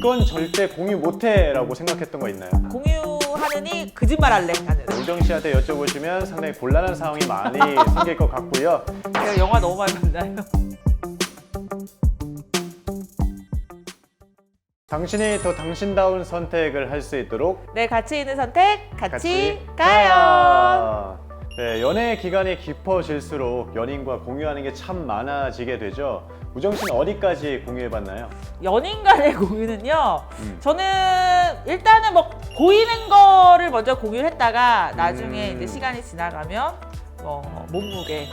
이건 절대 공유 못해라고 생각했던 거 있나요? 공유하느니 거짓말할래 나는. 우정 씨한테 여쭤보시면 상당히 곤란한 상황이 많이 생길 것 같고요. 제가 영화 너무 많이 봤나요? 당신이 더 당신다운 선택을 할 수 있도록 네, 가치 있는 선택 같이 가요. 네, 연애 기간이 깊어질수록 연인과 공유하는 게 참 많아지게 되죠. 우정 씨는 어디까지 공유해봤나요? 연인 간의 공유는요. 저는 일단은 뭐 보이는 거를 먼저 공유를 했다가 나중에 이제 시간이 지나가면 뭐 몸무게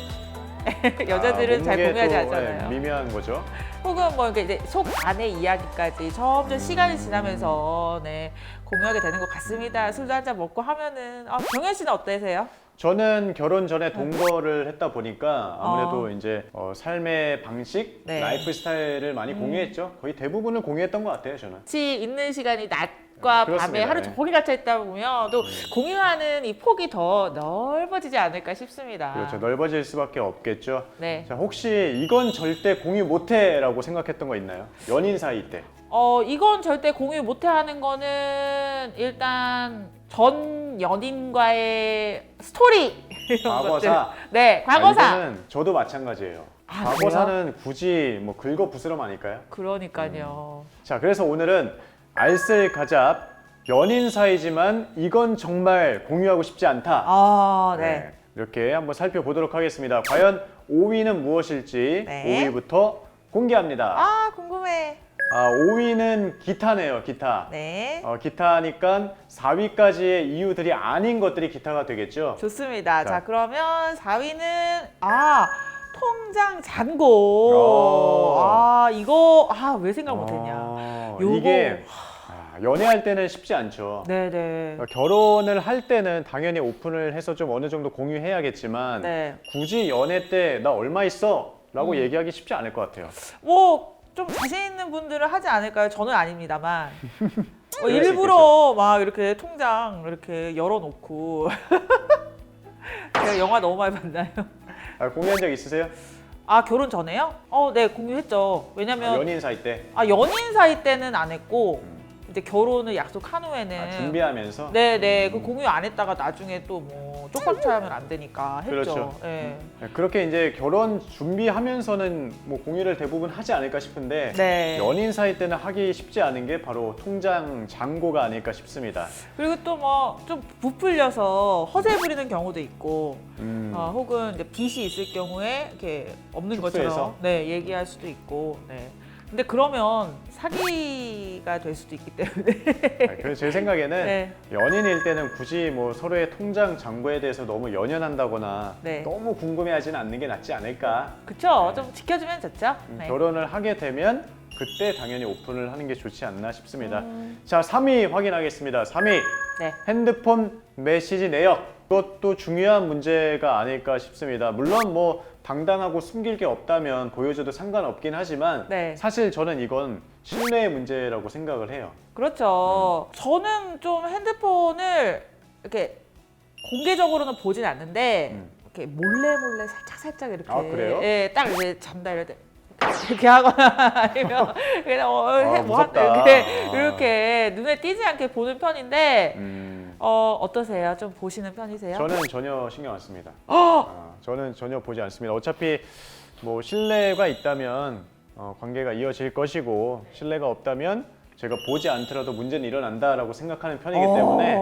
여자들은 잘 몸무게 공유하지 또, 않잖아요. 미묘한 거죠. 혹은 뭐 이제 속 안의 이야기까지 점점 시간이 지나면서 네, 공유하게 되는 것 같습니다. 술도 한잔 먹고 하면은 정현 씨는 어떠세요? 저는 결혼 전에 동거를 했다 보니까 아무래도 이제 삶의 방식, 네. 라이프 스타일을 많이 공유했죠. 거의 대부분을 공유했던 것 같아요, 저는. 같이 있는 시간이 낮과 밤에 그렇습니다. 하루 네. 종일 갇혀 있다 보면 또 공유하는 이 폭이 더 넓어지지 않을까 싶습니다. 그렇죠. 넓어질 수밖에 없겠죠. 네. 자, 혹시 이건 절대 공유 못해라고 생각했던 거 있나요? 연인 사이 때. 이건 절대 공유 못해 하는 거는 일단 전 연인과의 스토리 이런 과거사. 것들. 네, 과거사. 이거는 저도 마찬가지예요. 아, 과거사는 굳이 뭐 긁어 부스럼 아닐까요? 그러니까요. 자, 그래서 오늘은 알쓸가잡 연인 사이지만 이건 정말 공유하고 싶지 않다. 네. 이렇게 한번 살펴보도록 하겠습니다. 과연 5위는 무엇일지 네. 5위부터 공개합니다. 궁금해. 5위는 기타네요, 기타. 네. 기타니까 4위까지의 이유들이 아닌 것들이 기타가 되겠죠. 좋습니다. 자. 자, 그러면 4위는 통장 잔고. 이거 왜 생각 못했냐. 요거. 이게 연애할 때는 쉽지 않죠. 네네. 결혼을 할 때는 당연히 오픈을 해서 좀 어느 정도 공유해야겠지만 네. 굳이 연애 때 나 얼마 있어? 라고 얘기하기 쉽지 않을 것 같아요. 뭐 좀 자신 있는 분들은 하지 않을까요? 저는 아닙니다만. 수 일부러 막 이렇게 통장 이렇게 열어놓고. 제가 영화 너무 많이 봤나요? 공유한 적 있으세요? 결혼 전에요? 네, 공유했죠. 왜냐면 연인 사이 때 연인 사이 때는 안 했고 이제 결혼을 약속한 후에는 준비하면서 네네 그 공유 안 했다가 나중에 또 뭐 쪽박차 하면 안 되니까 했죠. 그렇죠. 네. 그렇게 이제 결혼 준비하면서는 뭐 공유를 대부분 하지 않을까 싶은데 네. 연인 사이 때는 하기 쉽지 않은 게 바로 통장 잔고가 아닐까 싶습니다. 그리고 또 뭐 좀 부풀려서 허세 부리는 경우도 있고 혹은 이제 빚이 있을 경우에 이렇게 없는 축소해서? 것처럼 네 얘기할 수도 있고 네. 근데 그러면 사기가 될 수도 있기 때문에 그래서 제 생각에는 네. 연인일 때는 굳이 뭐 서로의 통장 잔고에 대해서 너무 연연한다거나 네. 너무 궁금해하지는 않는 게 낫지 않을까. 그쵸? 좀 지켜주면 좋죠. 네. 결혼을 하게 되면 그때 당연히 오픈을 하는 게 좋지 않나 싶습니다. 자, 3위 확인하겠습니다. 3위 네. 핸드폰 메시지 내역. 이것도 중요한 문제가 아닐까 싶습니다. 물론 뭐 당당하고 숨길 게 없다면 보여줘도 상관없긴 하지만 네. 사실 저는 이건 신뢰의 문제라고 생각을 해요. 그렇죠. 저는 좀 핸드폰을 이렇게 공개적으로는 보진 않는데 이렇게 몰래 살짝 이렇게 그래요? 예, 딱 이제 잠다 이럴 때 이렇게 하거나 아니면 그냥 무섭다. 이렇게 눈에 띄지 않게 보는 편인데 어떠세요? 좀 보시는 편이세요? 저는 전혀 신경 안 씁니다. 저는 전혀 보지 않습니다. 어차피 뭐 신뢰가 있다면 관계가 이어질 것이고 신뢰가 없다면 제가 보지 않더라도 문제는 일어난다라고 생각하는 편이기 때문에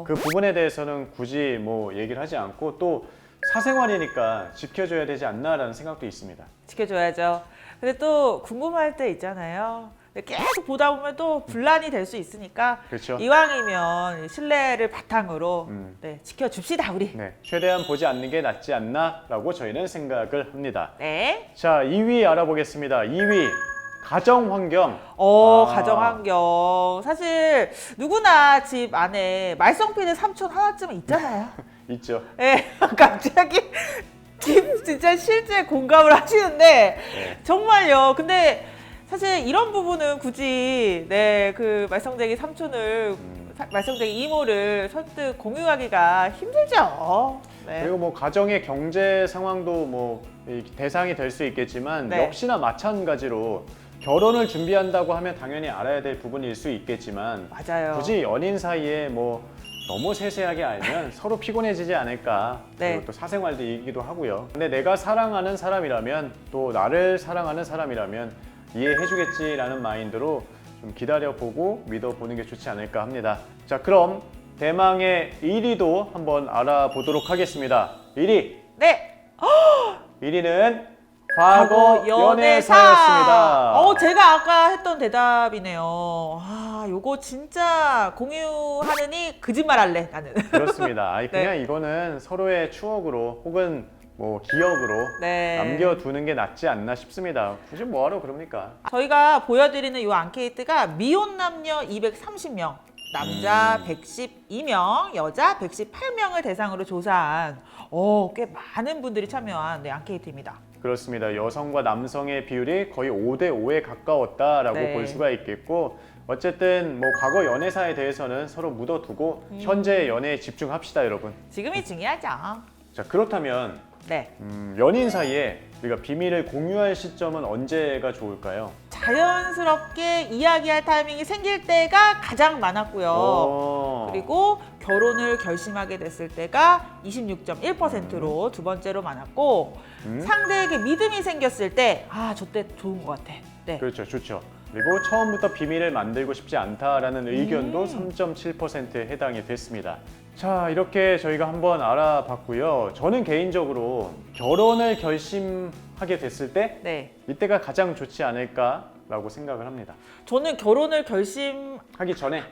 그 부분에 대해서는 굳이 뭐 얘기를 하지 않고 또 사생활이니까 지켜줘야 되지 않나라는 생각도 있습니다. 지켜줘야죠. 근데 또 궁금할 때 있잖아요. 계속 보다 보면 또 분란이 될 수 있으니까 그렇죠. 이왕이면 신뢰를 바탕으로 네, 지켜줍시다 우리. 네, 최대한 보지 않는 게 낫지 않나라고 저희는 생각을 합니다. 네. 자, 2위 알아보겠습니다. 2위 가정환경. 가정환경. 사실 누구나 집 안에 말썽피는 삼촌 하나쯤은 있잖아요. 있죠. 네, 갑자기 진짜 실제 공감을 하시는데 네. 정말요. 근데 사실 이런 부분은 굳이 그 말썽쟁이 삼촌을 말썽쟁이 이모를 선뜻 공유하기가 힘들죠. 네. 그리고 뭐 가정의 경제 상황도 뭐 대상이 될 수 있겠지만 네. 역시나 마찬가지로 결혼을 준비한다고 하면 당연히 알아야 될 부분일 수 있겠지만 맞아요. 굳이 연인 사이에 뭐 너무 세세하게 알면 서로 피곤해지지 않을까. 네. 그리고 또 사생활도 이기도 하고요. 근데 내가 사랑하는 사람이라면 또 나를 사랑하는 사람이라면 이해해주겠지라는 마인드로 좀 기다려보고 믿어보는 게 좋지 않을까 합니다. 자, 그럼 대망의 1위도 한번 알아보도록 하겠습니다. 1위. 네. 1위는 과거 연애사였습니다. 제가 아까 했던 대답이네요. 아, 요거 진짜 공유하느니 거짓말 할래, 나는. 그렇습니다. 아니, 그냥 네. 이거는 서로의 추억으로 혹은 뭐 기억으로 네. 남겨두는 게 낫지 않나 싶습니다. 굳이 뭐하러 그럽니까? 저희가 보여드리는 이 앙케이트가 미혼 남녀 230명, 남자 112명, 여자 118명을 대상으로 조사한 꽤 많은 분들이 참여한 앙케이트입니다. 그렇습니다. 여성과 남성의 비율이 거의 5대5에 가까웠다라고 네. 볼 수가 있겠고, 어쨌든 뭐 과거 연애사에 대해서는 서로 묻어두고 현재의 연애에 집중합시다, 여러분. 지금이 중요하죠. 자, 그렇다면 네. 연인 사이에 우리가 비밀을 공유할 시점은 언제가 좋을까요? 자연스럽게 이야기할 타이밍이 생길 때가 가장 많았고요. 그리고 결혼을 결심하게 됐을 때가 26.1%로 두 번째로 많았고, 상대에게 믿음이 생겼을 때, 저 때 좋은 것 같아. 네. 그렇죠, 좋죠. 그리고 처음부터 비밀을 만들고 싶지 않다라는 의견도 3.7%에 해당이 됐습니다. 자, 이렇게 저희가 한번 알아봤고요. 저는 개인적으로 결혼을 결심하게 됐을 때 네. 이때가 가장 좋지 않을까라고 생각을 합니다. 저는 결혼을 결심할까 하기 전에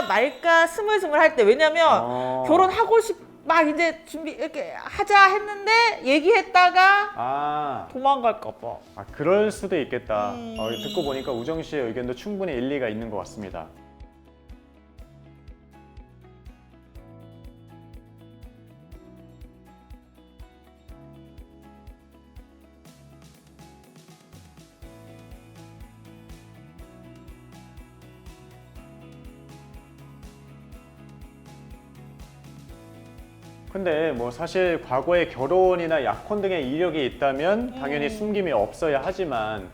말까 스물스물할 때, 왜냐면 결혼하고 막 이제 준비 이렇게 하자 했는데 얘기했다가 도망갈까 봐. 그럴 수도 있겠다. 듣고 보니까 우정 씨의 의견도 충분히 일리가 있는 것 같습니다. 근데 뭐 사실 과거에 결혼이나 약혼 등의 이력이 있다면 당연히 숨김이 없어야 하지만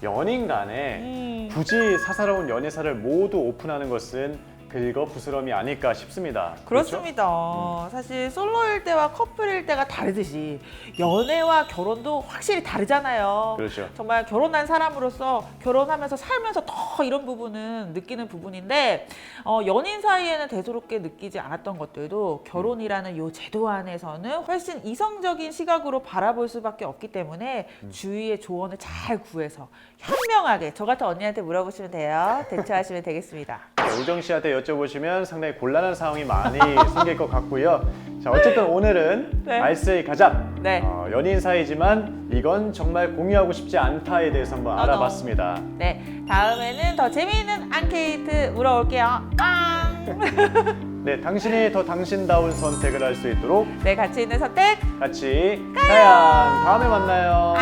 연인 간에 굳이 사사로운 연애사를 모두 오픈하는 것은 긁어부스럼이 아닐까 싶습니다. 그렇습니다. 사실 솔로일 때와 커플일 때가 다르듯이 연애와 결혼도 확실히 다르잖아요. 그렇죠. 정말 결혼한 사람으로서 결혼하면서 살면서 더 이런 부분은 느끼는 부분인데, 연인 사이에는 대수롭게 느끼지 않았던 것들도 결혼이라는 이 제도 안에서는 훨씬 이성적인 시각으로 바라볼 수밖에 없기 때문에 주위의 조언을 잘 구해서 현명하게 저 같은 언니한테 물어보시면 돼요. 대처하시면 되겠습니다. 우정 씨한테 여쭤보시면 상당히 곤란한 상황이 많이 생길 것 같고요. 자, 어쨌든 오늘은 네. 알스의 가장 네. 연인 사이지만 이건 정말 공유하고 싶지 않다에 대해서 한번 알아봤습니다. 네, 다음에는 더 재미있는 앙케이트 물어올게요. 깡! 네, 당신이 더 당신다운 선택을 할 수 있도록 네, 가치 있는 선택. 같이 가양 다음에 만나요.